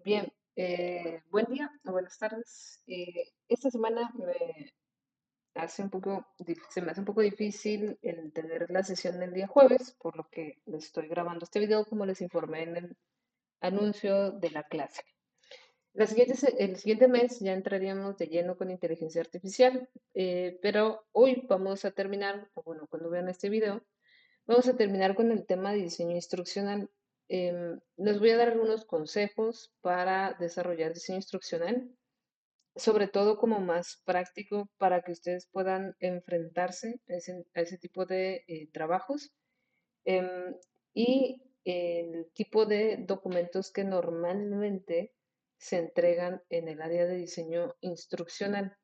Bien, buen día o buenas tardes. Esta semana se me hace un poco difícil el tener la sesión el día jueves, por lo que les estoy grabando este video como les informé en el anuncio de la clase. El siguiente mes ya entraríamos de lleno con inteligencia artificial, pero hoy vamos a terminar, o bueno, cuando vean este video, vamos a terminar con el tema de diseño instruccional. Les voy a dar algunos consejos para desarrollar diseño instruccional, sobre todo como más práctico para que ustedes puedan enfrentarse a ese tipo de trabajos, em, y el tipo de documentos que normalmente se entregan en el área de diseño instruccional,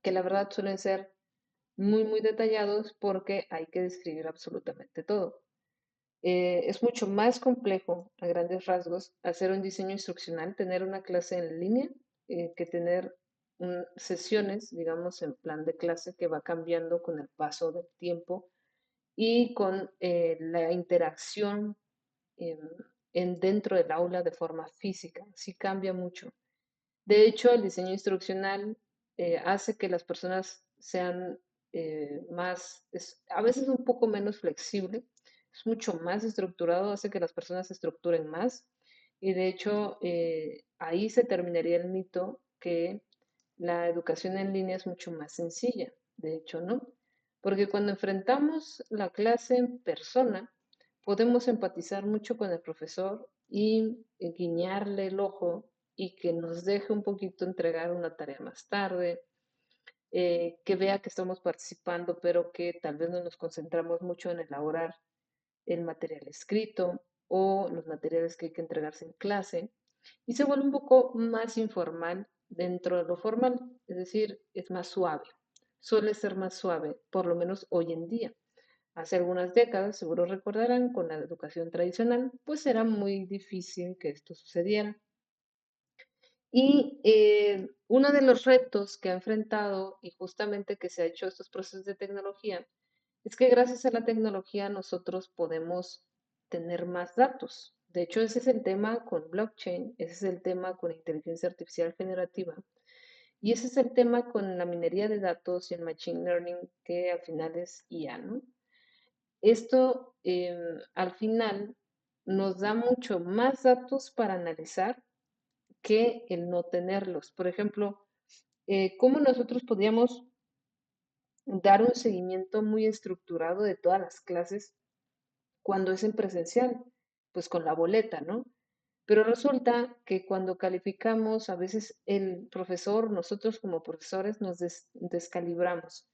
que la verdad suelen ser muy detallados porque hay que describir absolutamente todo. Es mucho más complejo, a grandes rasgos, hacer un diseño instruccional, tener una clase en línea, que tener sesiones, digamos, en plan de clase que va cambiando con el paso del tiempo y con la interacción en, dentro del aula de forma física. Sí cambia mucho. De hecho, el diseño instruccional hace que las personas sean a veces un poco menos flexible, es mucho más estructurado, hace que las personas se estructuren más y de hecho ahí se terminaría el mito que la educación en línea es mucho más sencilla. De hecho, ¿no? Porque cuando enfrentamos la clase en persona, podemos empatizar mucho con el profesor y guiñarle el ojo y que nos deje un poquito entregar una tarea más tarde, que vea que estamos participando, pero que tal vez no nos concentramos mucho en elaborar el material escrito o los materiales que hay que entregarse en clase, y se vuelve un poco más informal dentro de lo formal, es decir, es más suave, suele ser más suave, por lo menos hoy en día. Hace algunas décadas, seguro recordarán, con la educación tradicional, pues era muy difícil que esto sucediera. Y uno de los retos que ha enfrentado y justamente que se ha hecho estos procesos de tecnología es que gracias a la tecnología nosotros podemos tener más datos. De hecho, ese es el tema con blockchain, ese es el tema con inteligencia artificial generativa y ese es el tema con la minería de datos y el machine learning, que al final es IA, ¿no? Esto al final nos da mucho más datos para analizar que el no tenerlos. Por ejemplo, ¿cómo nosotros podríamos dar un seguimiento muy estructurado de todas las clases cuando es en presencial? Pues con la boleta, ¿no? Pero resulta que cuando calificamos, a veces el profesor, nosotros como profesores nos descalibramos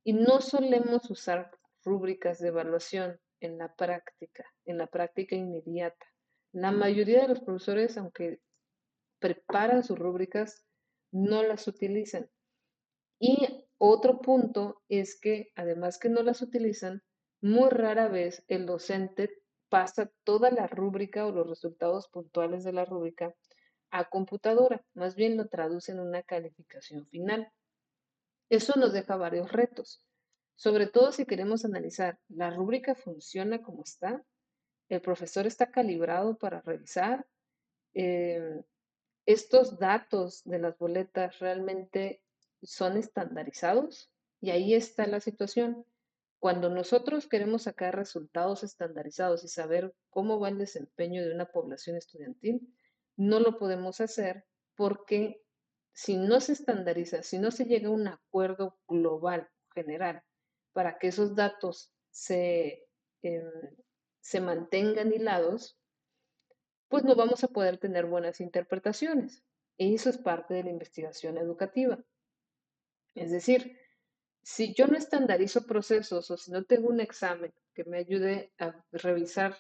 y no solemos usar rúbricas de evaluación en la práctica inmediata. La mayoría de los profesores, aunque preparan sus rúbricas, no las utilizan. Y otro punto es que además que no las utilizan, muy rara vez el docente pasa toda la rúbrica o los resultados puntuales de la rúbrica a computadora, más bien lo traduce en una calificación final. Eso nos deja varios retos, sobre todo si queremos analizar, ¿la rúbrica funciona como está? ¿El profesor está calibrado para revisar? Eh, ¿Estos datos de las boletas realmente son estandarizados? Y ahí está la situación. Cuando nosotros queremos sacar resultados estandarizados y saber cómo va el desempeño de una población estudiantil, no lo podemos hacer porque si no se estandariza, si no se llega a un acuerdo global, general, para que esos datos em, se mantengan hilados, pues no vamos a poder tener buenas interpretaciones. Y eso es parte de la investigación educativa. Es decir, si yo no estandarizo procesos o si no tengo un examen que me ayude a revisar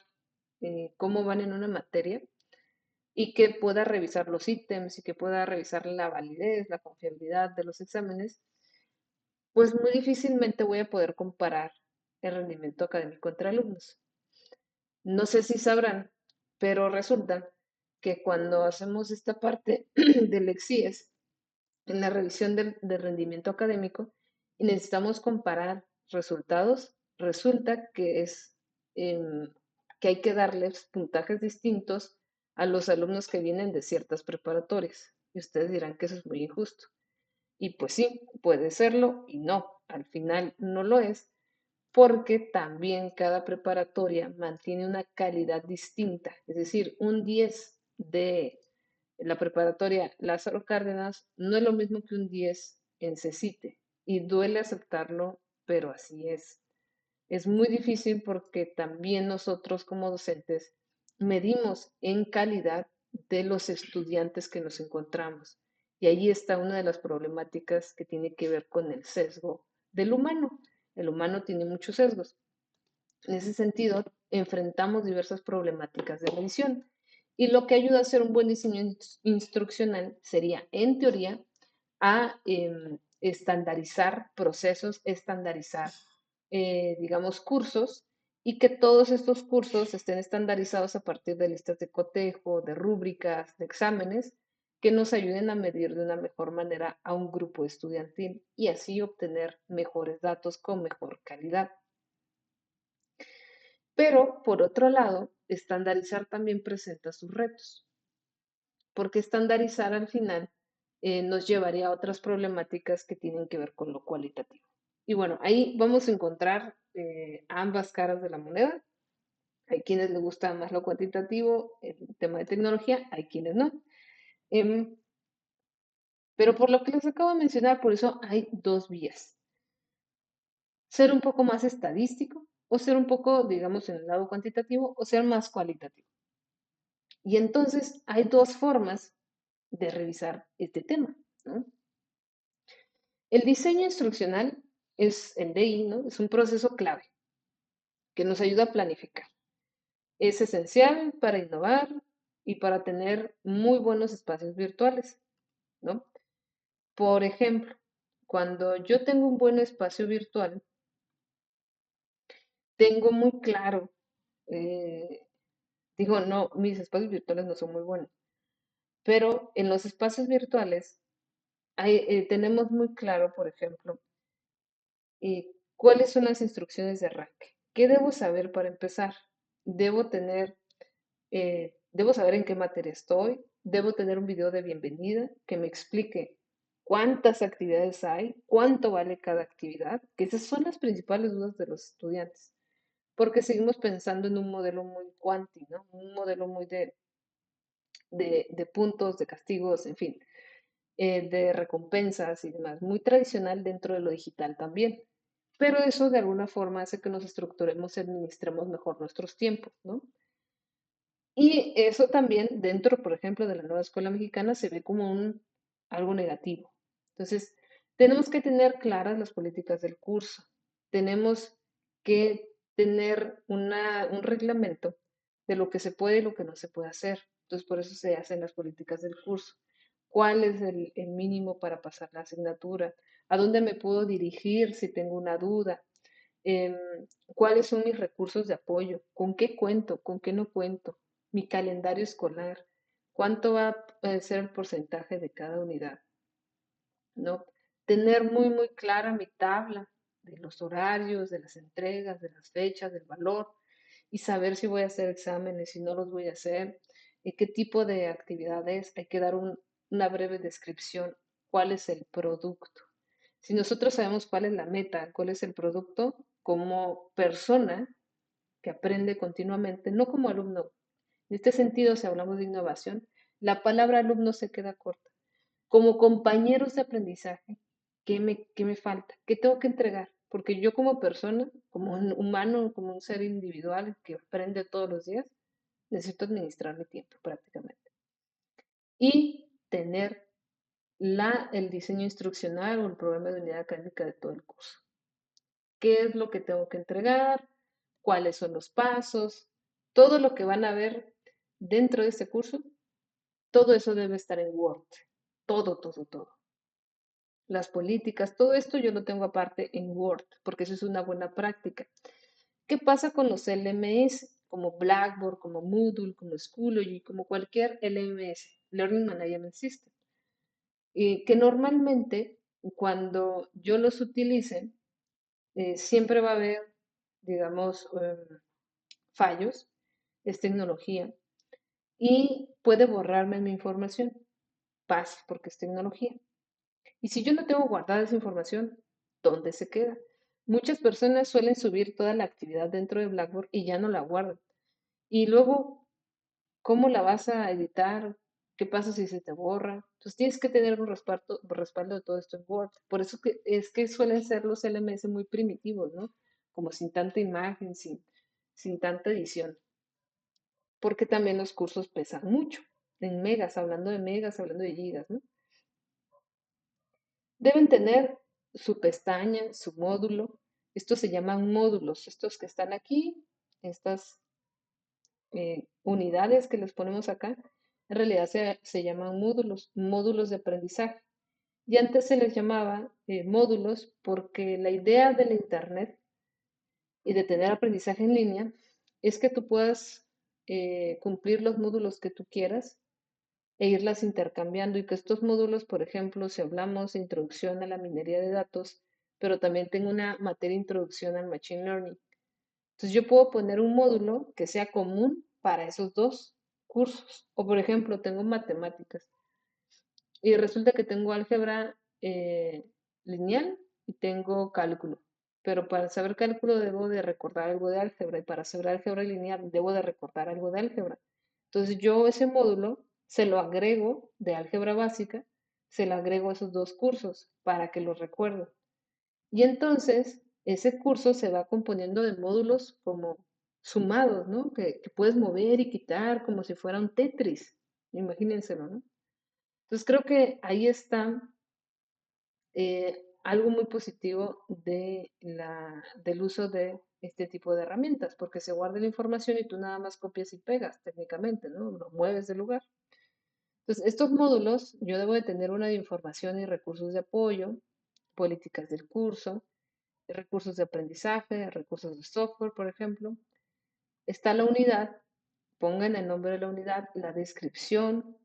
cómo van en una materia y que pueda revisar los ítems y que pueda revisar la validez, la confiabilidad de los exámenes, pues muy difícilmente voy a poder comparar el rendimiento académico entre alumnos. No sé si sabrán, pero resulta que cuando hacemos esta parte del EXIES, en la revisión del rendimiento académico, y necesitamos comparar resultados, resulta que que hay que darles puntajes distintos a los alumnos que vienen de ciertas preparatorias. Y ustedes dirán que eso es muy injusto. Y pues sí, puede serlo y no, al final no lo es, porque también cada preparatoria mantiene una calidad distinta. Es decir, un 10 de la preparatoria Lázaro Cárdenas no es lo mismo que un 10 en CECITE. Y duele aceptarlo, pero así es. Es muy difícil porque también nosotros como docentes medimos en calidad de los estudiantes que nos encontramos. Y ahí está una de las problemáticas que tiene que ver con el sesgo del humano. El humano tiene muchos sesgos. En ese sentido, enfrentamos diversas problemáticas de medición. Y lo que ayuda a hacer un buen diseño instruccional sería, en teoría, a estandarizar procesos, estandarizar, digamos, cursos y que todos estos cursos estén estandarizados a partir de listas de cotejo, de rúbricas, de exámenes, que nos ayuden a medir de una mejor manera a un grupo estudiantil y así obtener mejores datos con mejor calidad. Pero, por otro lado, estandarizar también presenta sus retos, porque estandarizar al final nos llevaría a otras problemáticas que tienen que ver con lo cualitativo. Y bueno, ahí vamos a encontrar ambas caras de la moneda. Hay quienes les gusta más lo cuantitativo, el tema de tecnología, hay quienes no. Em, pero por lo que les acabo de mencionar, por eso hay dos vías. Ser un poco más estadístico o ser un poco, digamos, en el lado cuantitativo o ser más cualitativo. Y entonces hay dos formas de revisar este tema, ¿no? El diseño instruccional es el DI, ¿no? Es un proceso clave que nos ayuda a planificar. Es esencial para innovar y para tener muy buenos espacios virtuales, ¿no? Por ejemplo, cuando yo tengo un buen espacio virtual, tengo muy claro, eh, digo, no, mis espacios virtuales no son muy buenos, pero en los espacios virtuales tenemos muy claro, por ejemplo, cuáles son las instrucciones de arranque. ¿Qué debo saber para empezar? Debo tener, debo saber en qué materia estoy, debo tener un video de bienvenida que me explique cuántas actividades hay, cuánto vale cada actividad, que esas son las principales dudas de los estudiantes, porque seguimos pensando en un modelo muy cuanti, ¿no? Un modelo muy de puntos, de castigos, en fin, de recompensas y demás, muy tradicional dentro de lo digital también. Pero eso de alguna forma hace que nos estructuremos y administremos mejor nuestros tiempos, ¿no? Y eso también dentro, por ejemplo, de la nueva escuela mexicana se ve como algo negativo. Entonces, tenemos que tener claras las políticas del curso. Tenemos que tener un reglamento de lo que se puede y lo que no se puede hacer. Entonces, por eso se hacen las políticas del curso. ¿Cuál es el mínimo para pasar la asignatura? ¿A dónde me puedo dirigir si tengo una duda? em, ¿Cuáles son mis recursos de apoyo? ¿Con qué cuento? ¿Con qué no cuento? Mi calendario escolar. ¿Cuánto va a ser el porcentaje de cada unidad? ¿No? Tener muy, muy clara mi tabla de los horarios, de las entregas, de las fechas, del valor y saber si voy a hacer exámenes, si no los voy a hacer, y qué tipo de actividades. Hay que dar una breve descripción, cuál es el producto. Si nosotros sabemos cuál es la meta, cuál es el producto, como persona que aprende continuamente, no como alumno. En este sentido, si hablamos de innovación, la palabra alumno se queda corta. Como compañeros de aprendizaje, ¿qué me falta? ¿Qué tengo que entregar? Porque yo como persona, como un humano, como un ser individual que aprende todos los días, necesito administrar mi tiempo prácticamente. Y tener el diseño instruccional o el programa de unidad académica de todo el curso. ¿Qué es lo que tengo que entregar? ¿Cuáles son los pasos? Todo lo que van a ver dentro de este curso, todo eso debe estar en Word. Todo, todo, todo. Las políticas, todo esto yo lo tengo aparte en Word, porque eso es una buena práctica. ¿Qué pasa con los LMS? Como Blackboard, como Moodle, como Schoology, como cualquier LMS, Learning Management System, que normalmente cuando yo los utilice, siempre va a haber, digamos, fallos, es tecnología, y puede borrarme mi información. Pasa porque es tecnología. Y si yo no tengo guardada esa información, ¿dónde se queda? Muchas personas suelen subir toda la actividad dentro de Blackboard y ya no la guardan. Y luego, ¿cómo la vas a editar? ¿Qué pasa si se te borra? Entonces tienes que tener un respaldo de todo esto en Word. Por eso es que suelen ser los LMS muy primitivos, ¿no? Como sin tanta imagen, sin tanta edición. Porque también los cursos pesan mucho, en megas, hablando de gigas, ¿no? Deben tener su pestaña, su módulo. Estos se llaman módulos, estos que están aquí, estas unidades que les ponemos acá, en realidad se llaman módulos, módulos de aprendizaje. Y antes se les llamaba módulos porque la idea del Internet y de tener aprendizaje en línea es que tú puedas cumplir los módulos que tú quieras e irlas intercambiando y que estos módulos, por ejemplo, si hablamos de introducción a la minería de datos, pero también tengo una materia de introducción al Machine Learning. Entonces yo puedo poner un módulo que sea común para esos dos cursos. O por ejemplo, tengo matemáticas y resulta que tengo álgebra lineal y tengo cálculo. Pero para saber cálculo debo de recordar algo de álgebra y para saber álgebra lineal debo de recordar algo de álgebra. Entonces yo ese módulo se lo agrego de álgebra básica, se lo agrego a esos dos cursos para que los recuerde. Y entonces ese curso se va componiendo de módulos como sumados, ¿no? Que puedes mover y quitar como si fuera un Tetris. Imagínenselo, ¿no? Entonces creo que ahí está algo muy positivo del uso de este tipo de herramientas, porque se guarda la información y tú nada más copias y pegas técnicamente, ¿no? Lo mueves del lugar. Entonces, estos módulos, yo debo de tener una de información y recursos de apoyo, políticas del curso, recursos de aprendizaje, recursos de software, por ejemplo. Está la unidad, pongan el nombre de la unidad, la descripción,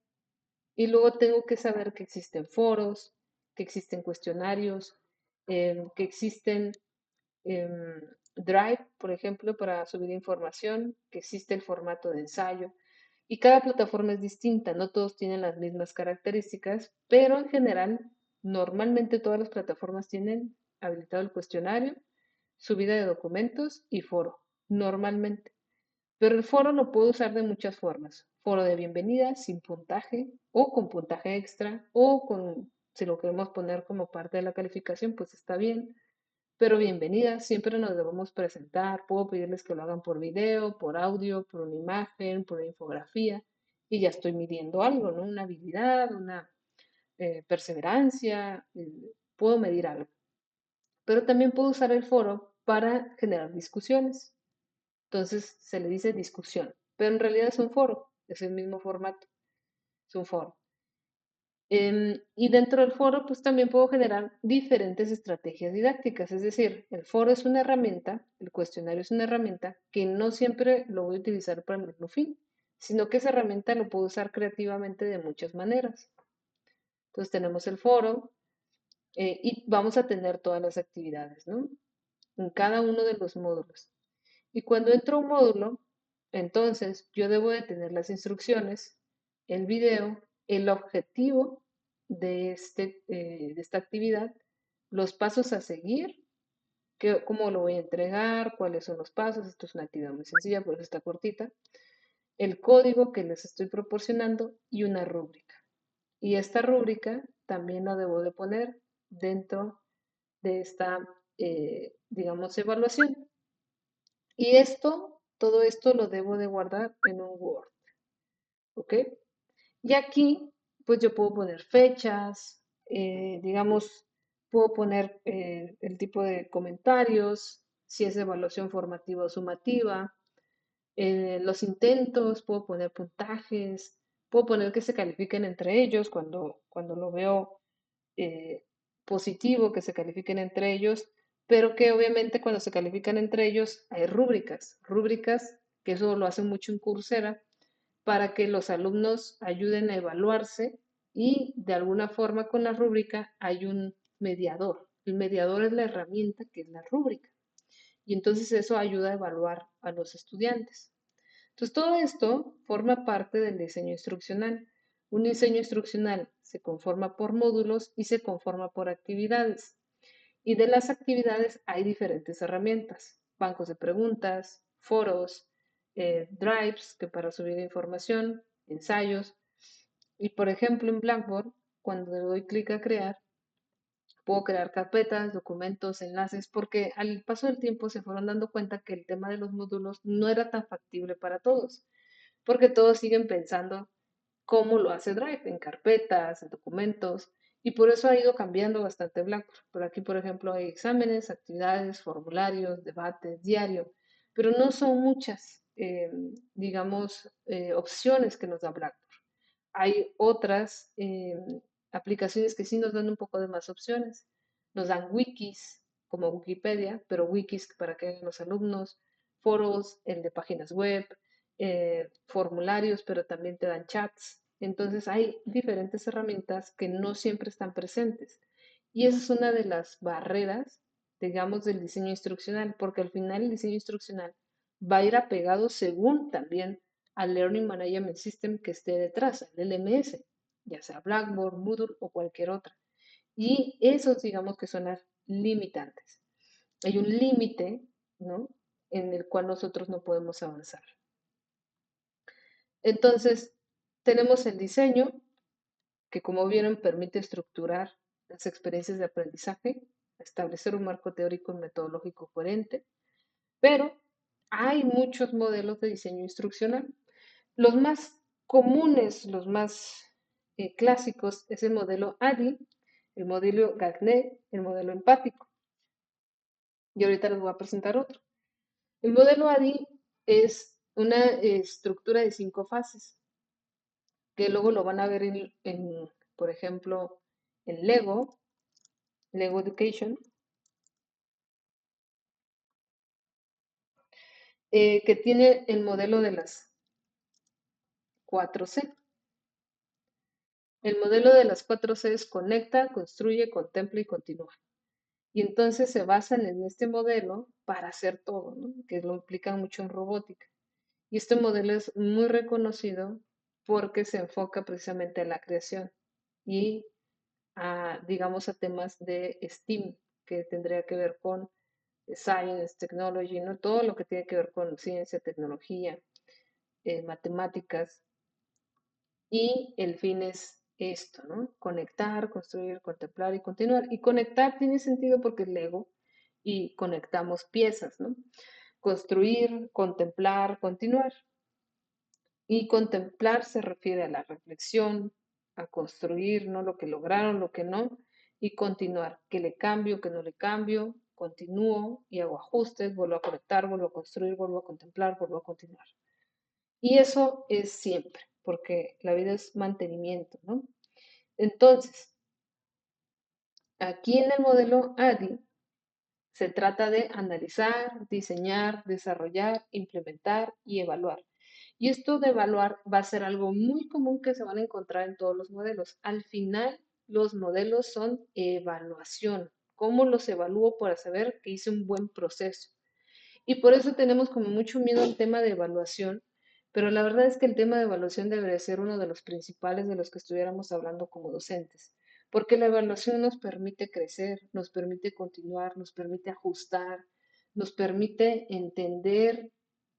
y luego tengo que saber que existen foros, que existen cuestionarios, que existen Drive, por ejemplo, para subir información, que existe el formato de ensayo. Y cada plataforma es distinta, no todos tienen las mismas características, pero en general, normalmente todas las plataformas tienen habilitado el cuestionario, subida de documentos y foro, normalmente. Pero el foro lo puedo usar de muchas formas. Foro de bienvenida, sin puntaje, o con puntaje extra, o con, si lo queremos poner como parte de la calificación, pues está bien. Pero bienvenida, siempre nos debemos presentar. Puedo pedirles que lo hagan por video, por audio, por una imagen, por una infografía. Y ya estoy midiendo algo, ¿no? Una habilidad, una perseverancia. Puedo medir algo. Pero también puedo usar el foro para generar discusiones. Entonces se le dice discusión, pero en realidad es un foro, es el mismo formato, es un foro. Y dentro del foro, pues también puedo generar diferentes estrategias didácticas, es decir, el foro es una herramienta, el cuestionario es una herramienta que no siempre lo voy a utilizar para el mismo fin, sino que esa herramienta lo puedo usar creativamente de muchas maneras. Entonces tenemos el foro y vamos a tener todas las actividades, ¿no? En cada uno de los módulos. Y cuando entro a un módulo, entonces yo debo de tener las instrucciones, el video, el objetivo de esta actividad, los pasos a seguir, cómo lo voy a entregar, cuáles son los pasos. Esto es una actividad muy sencilla, por eso está cortita. El código que les estoy proporcionando y una rúbrica. Y esta rúbrica también la debo de poner dentro de esta, digamos, evaluación. Y todo esto lo debo de guardar en un Word, ¿ok? Y aquí, pues yo puedo poner fechas, digamos, puedo poner el tipo de comentarios, si es evaluación formativa o sumativa, los intentos, puedo poner puntajes, puedo poner que se califiquen entre ellos cuando lo veo eh, positivo, que se califiquen entre ellos, pero que obviamente cuando se califican entre ellos hay rúbricas, que eso lo hacen mucho en Coursera, para que los alumnos ayuden a evaluarse y de alguna forma con la rúbrica hay un mediador. El mediador es la herramienta que es la rúbrica y entonces eso ayuda a evaluar a los estudiantes. Entonces, todo esto forma parte del diseño instruccional. Un diseño instruccional se conforma por módulos y se conforma por actividades. Y de las actividades hay diferentes herramientas, bancos de preguntas, foros, drives, que para subir información, ensayos. Y por ejemplo, en Blackboard, cuando le doy clic a crear, puedo crear carpetas, documentos, enlaces, porque al paso del tiempo se fueron dando cuenta que el tema de los módulos no era tan factible para todos, porque todos siguen pensando cómo lo hace Drive, en carpetas, en documentos, y por eso ha ido cambiando bastante Blackboard. Por aquí, por ejemplo, hay exámenes, actividades, formularios, debates, diario, pero no son muchas, digamos, opciones que nos da Blackboard. Hay otras aplicaciones que sí nos dan un poco de más opciones. Nos dan wikis, como Wikipedia, pero wikis para que hagan los alumnos, foros, el de páginas web, formularios, pero también te dan chats. Entonces hay diferentes herramientas que no siempre están presentes. Y esa es una de las barreras, digamos, del diseño instruccional, porque al final el diseño instruccional va a ir apegado según también al Learning Management System que esté detrás, el LMS, ya sea Blackboard, Moodle o cualquier otra. Y esos, digamos que son las limitantes. Hay un límite, ¿no? En el cual nosotros no podemos avanzar. Entonces, tenemos el diseño, que como vieron permite estructurar las experiencias de aprendizaje, establecer un marco teórico y metodológico coherente, pero hay muchos modelos de diseño instruccional. Los más comunes, los más clásicos, es el modelo ADI, el modelo Gagné, el modelo empático. Y ahorita les voy a presentar otro. El modelo ADI es una estructura de 5 fases, que luego lo van a ver por ejemplo, en Lego Education, que tiene el modelo de las 4C. El modelo de las 4C es conecta, construye, contempla y continúa. Y entonces se basan en este modelo para hacer todo, ¿no? Que lo implican mucho en robótica. Y este modelo es muy reconocido porque se enfoca precisamente en la creación y digamos, a temas de STEAM, que tendría que ver con Science, Technology, ¿no? Todo lo que tiene que ver con ciencia, tecnología, matemáticas. Y el fin es esto, ¿no? Conectar, construir, contemplar y continuar. Y conectar tiene sentido porque es Lego y conectamos piezas, ¿no? Construir, contemplar, continuar. Y contemplar se refiere a la reflexión, a construir, ¿no? Lo que lograron, lo que no, y continuar, que le cambio, que no le cambio, continúo y hago ajustes, vuelvo a conectar, vuelvo a construir, vuelvo a contemplar, vuelvo a continuar. Y eso es siempre, porque la vida es mantenimiento, ¿no? Entonces, aquí en el modelo ADI se trata de analizar, diseñar, desarrollar, implementar y evaluar. Y esto de evaluar va a ser algo muy común que se van a encontrar en todos los modelos. Al final, los modelos son evaluación. ¿Cómo los evalúo para saber que hice un buen proceso? Y por eso tenemos como mucho miedo al tema de evaluación, pero la verdad es que el tema de evaluación debería ser uno de los principales de los que estuviéramos hablando como docentes, porque la evaluación nos permite crecer, nos permite continuar, nos permite ajustar, nos permite entender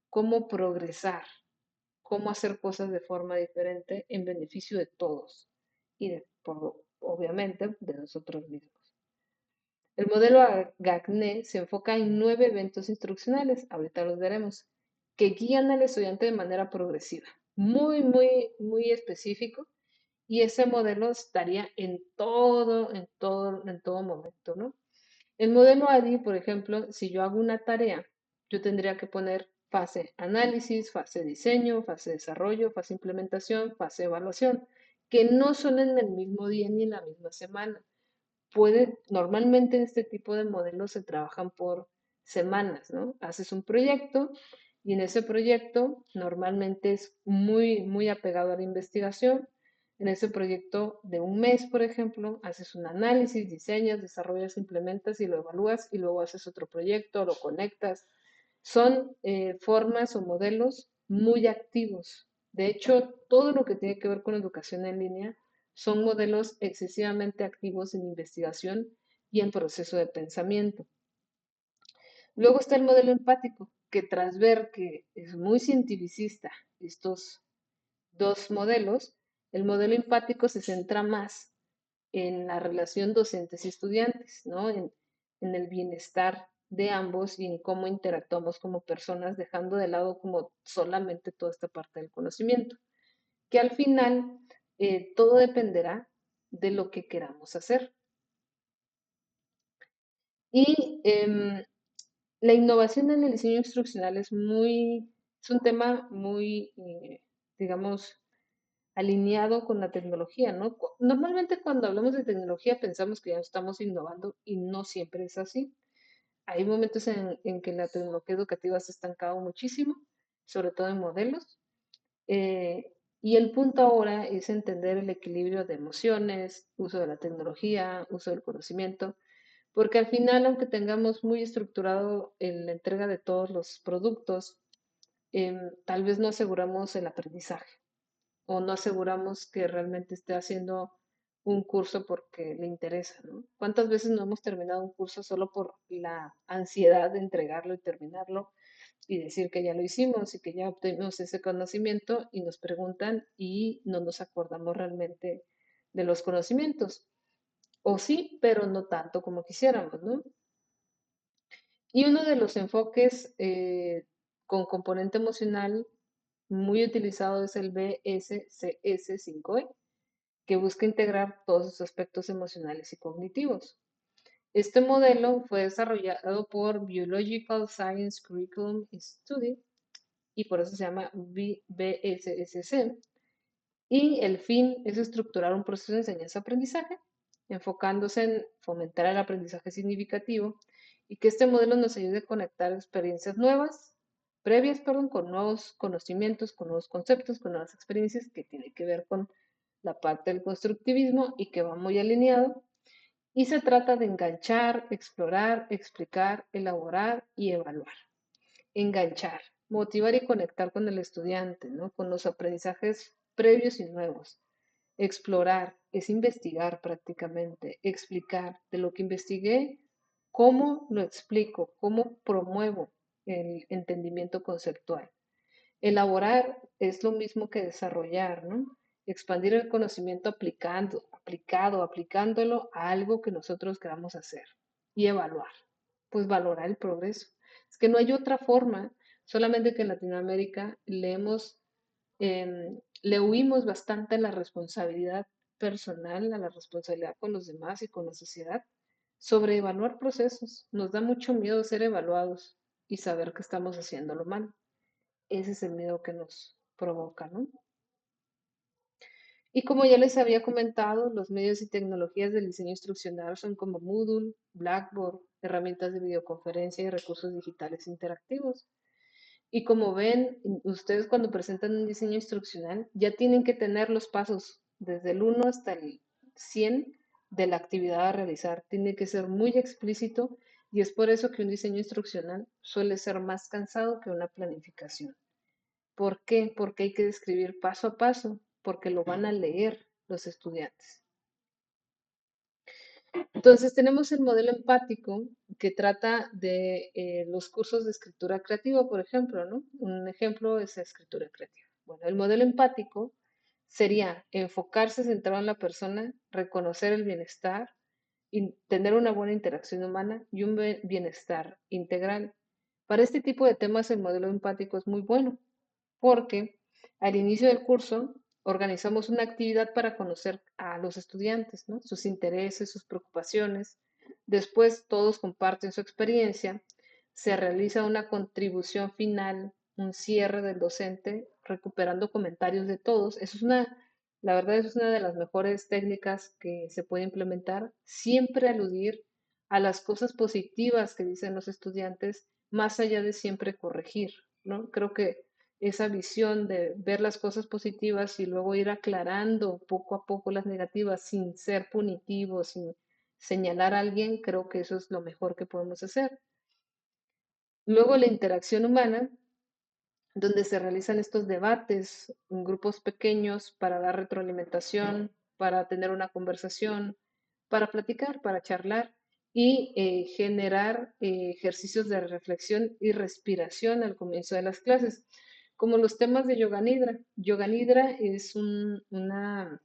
cómo progresar, cómo hacer cosas de forma diferente en beneficio de todos y obviamente de nosotros mismos. El modelo Gagné se enfoca en 9 eventos instruccionales, ahorita los veremos, que guían al estudiante de manera progresiva, muy, muy, muy específico, y ese modelo estaría en todo momento, ¿no? El modelo ADI, por ejemplo, si yo hago una tarea, yo tendría que poner fase análisis, fase diseño, fase desarrollo, fase implementación, fase evaluación, que no son en el mismo día ni en la misma semana. Normalmente en este tipo de modelos se trabajan por semanas, ¿no? Haces un proyecto y en ese proyecto normalmente es muy, muy apegado a la investigación. En ese proyecto de un mes, por ejemplo, haces un análisis, diseñas, desarrollas, implementas y lo evalúas y luego haces otro proyecto, lo conectas. Son formas o modelos muy activos. De hecho, todo lo que tiene que ver con educación en línea son modelos excesivamente activos en investigación y en proceso de pensamiento. Luego está el modelo empático, que tras ver que es muy cientificista estos dos modelos, el modelo empático se centra más en la relación docentes y estudiantes, ¿no? En el bienestar de ambos y en cómo interactuamos como personas, dejando de lado como solamente toda esta parte del conocimiento, que al final todo dependerá de lo que queramos hacer. Y la innovación en el diseño instruccional es un tema muy, digamos, alineado con la tecnología, ¿no? Normalmente cuando hablamos de tecnología pensamos que ya estamos innovando y no siempre es así. Hay momentos en que la tecnología educativa se ha estancado muchísimo, sobre todo en modelos, y el punto ahora es entender el equilibrio de emociones, uso de la tecnología, uso del conocimiento, porque al final, aunque tengamos muy estructurado en la entrega de todos los productos, tal vez no aseguramos el aprendizaje o no aseguramos que realmente esté haciendo un curso porque le interesa, ¿no? ¿Cuántas veces no hemos terminado un curso solo por la ansiedad de entregarlo y terminarlo y decir que ya lo hicimos y que ya obtuvimos ese conocimiento y nos preguntan y no nos acordamos realmente de los conocimientos? O sí, pero no tanto como quisiéramos, ¿no? Y uno de los enfoques con componente emocional muy utilizado es el BSCS5E, que busca integrar todos los aspectos emocionales y cognitivos. Este modelo fue desarrollado por Biological Science Curriculum Study y por eso se llama BSSC. Y el fin es estructurar un proceso de enseñanza-aprendizaje, enfocándose en fomentar el aprendizaje significativo y que este modelo nos ayude a conectar experiencias nuevas, previas, perdón, con nuevos conocimientos, con nuevos conceptos, con nuevas experiencias que tiene que ver con la parte del constructivismo y que va muy alineado. Y se trata de enganchar, explorar, explicar, elaborar y evaluar. Enganchar, motivar y conectar con el estudiante, ¿no? Con los aprendizajes previos y nuevos. Explorar es investigar prácticamente, explicar de lo que investigué, cómo lo explico, cómo promuevo el entendimiento conceptual. Elaborar es lo mismo que desarrollar, ¿no? Expandir el conocimiento aplicándolo a algo que nosotros queramos hacer. Y evaluar, pues valorar el progreso. Es que no hay otra forma, solamente que en Latinoamérica le huimos bastante a la responsabilidad personal, a la responsabilidad con los demás y con la sociedad, sobre evaluar procesos. Nos da mucho miedo ser evaluados y saber que estamos haciéndolo mal. Ese es el miedo que nos provoca, ¿no? Y como ya les había comentado, los medios y tecnologías del diseño instruccional son como Moodle, Blackboard, herramientas de videoconferencia y recursos digitales interactivos. Y como ven, ustedes cuando presentan un diseño instruccional ya tienen que tener los pasos desde el 1 hasta el 100 de la actividad a realizar. Tiene que ser muy explícito y es por eso que un diseño instruccional suele ser más cansado que una planificación. ¿Por qué? Porque hay que describir paso a paso, porque lo van a leer los estudiantes. Entonces tenemos el modelo empático que trata de los cursos de escritura creativa, por ejemplo, ¿no? Un ejemplo es la escritura creativa. Bueno, el modelo empático sería enfocarse centrado en la persona, reconocer el bienestar y tener una buena interacción humana y un bienestar integral. Para este tipo de temas el modelo empático es muy bueno porque al inicio del curso organizamos una actividad para conocer a los estudiantes, ¿no? Sus intereses, sus preocupaciones. Después todos comparten su experiencia, se realiza una contribución final, un cierre del docente, recuperando comentarios de todos. La verdad, es una de las mejores técnicas que se puede implementar. Siempre aludir a las cosas positivas que dicen los estudiantes, más allá de siempre corregir, ¿no? Creo que esa visión de ver las cosas positivas y luego ir aclarando poco a poco las negativas sin ser punitivos, sin señalar a alguien, creo que eso es lo mejor que podemos hacer. Luego la interacción humana donde se realizan estos debates en grupos pequeños para dar retroalimentación, para tener una conversación, para platicar, para charlar y generar ejercicios de reflexión y respiración al comienzo de las clases, como los temas de Yoga Nidra. Yoga Nidra es una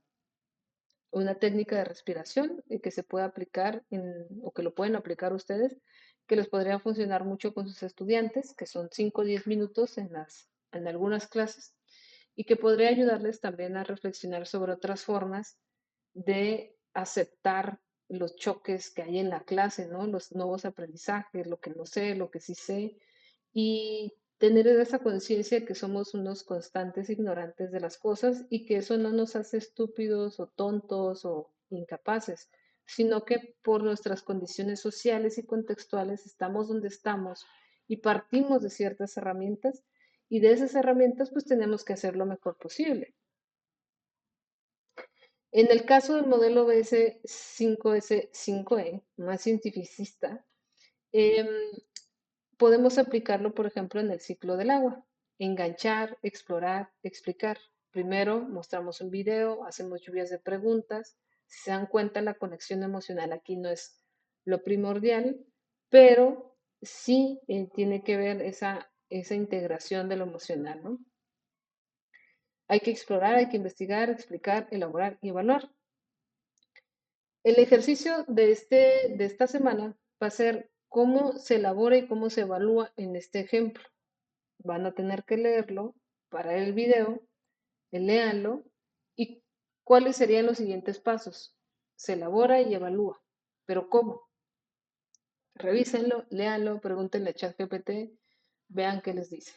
técnica de respiración que se puede aplicar o que lo pueden aplicar ustedes, que les podría funcionar mucho con sus estudiantes, que son 5 o 10 minutos en algunas clases, y que podría ayudarles también a reflexionar sobre otras formas de aceptar los choques que hay en la clase, ¿no? Los nuevos aprendizajes, lo que no sé, lo que sí sé, y tener esa conciencia de que somos unos constantes ignorantes de las cosas y que eso no nos hace estúpidos o tontos o incapaces, sino que por nuestras condiciones sociales y contextuales estamos donde estamos y partimos de ciertas herramientas y de esas herramientas pues tenemos que hacer lo mejor posible. En el caso del modelo BS5S5E, más cientificista, em, podemos aplicarlo, por ejemplo, en el ciclo del agua. Enganchar, explorar, explicar. Primero mostramos un video, hacemos lluvias de preguntas. Si se dan cuenta, la conexión emocional aquí no es lo primordial, pero sí tiene que ver esa integración de lo emocional, ¿no? Hay que explorar, hay que investigar, explicar, elaborar y evaluar. El ejercicio de esta semana va a ser cómo se elabora y cómo se evalúa en este ejemplo. Van a tener que leerlo, parar el video, léanlo y cuáles serían los siguientes pasos. Se elabora y evalúa. ¿Pero cómo? Revísenlo, léanlo, pregúntenle a ChatGPT, vean qué les dice.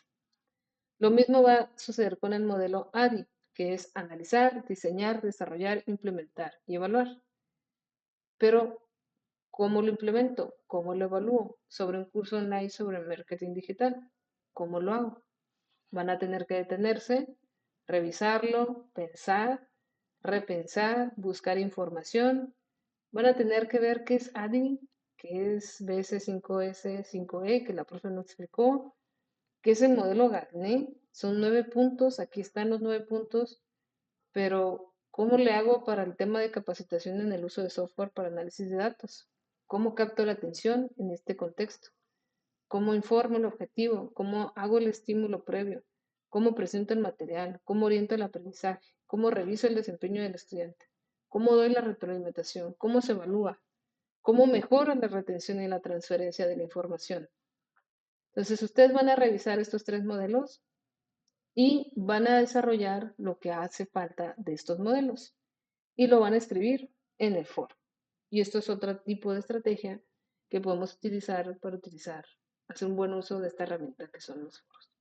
Lo mismo va a suceder con el modelo ADI, que es analizar, diseñar, desarrollar, implementar y evaluar. Pero ¿cómo lo implemento? ¿Cómo lo evalúo? Sobre un curso online sobre marketing digital. ¿Cómo lo hago? Van a tener que detenerse, revisarlo, pensar, repensar, buscar información. Van a tener que ver qué es ADI, qué es BS5S5E, que la profe nos explicó, qué es el modelo Gartner. Son 9 puntos, aquí están los 9 puntos, pero ¿cómo le hago para el tema de capacitación en el uso de software para análisis de datos? ¿Cómo capto la atención en este contexto? ¿Cómo informo el objetivo? ¿Cómo hago el estímulo previo? ¿Cómo presento el material? ¿Cómo oriento el aprendizaje? ¿Cómo reviso el desempeño del estudiante? ¿Cómo doy la retroalimentación? ¿Cómo se evalúa? ¿Cómo mejoro la retención y la transferencia de la información? Entonces, ustedes van a revisar estos 3 modelos y van a desarrollar lo que hace falta de estos modelos y lo van a escribir en el foro. Y esto es otro tipo de estrategia que podemos utilizar para hacer un buen uso de esta herramienta que son los foros.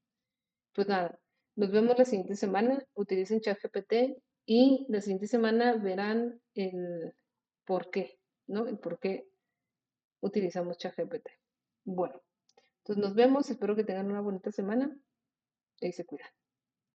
Pues nada, nos vemos la siguiente semana. Utilicen ChatGPT y la siguiente semana verán el por qué, ¿no? El por qué utilizamos ChatGPT. Bueno, entonces nos vemos. Espero que tengan una bonita semana y se cuidan.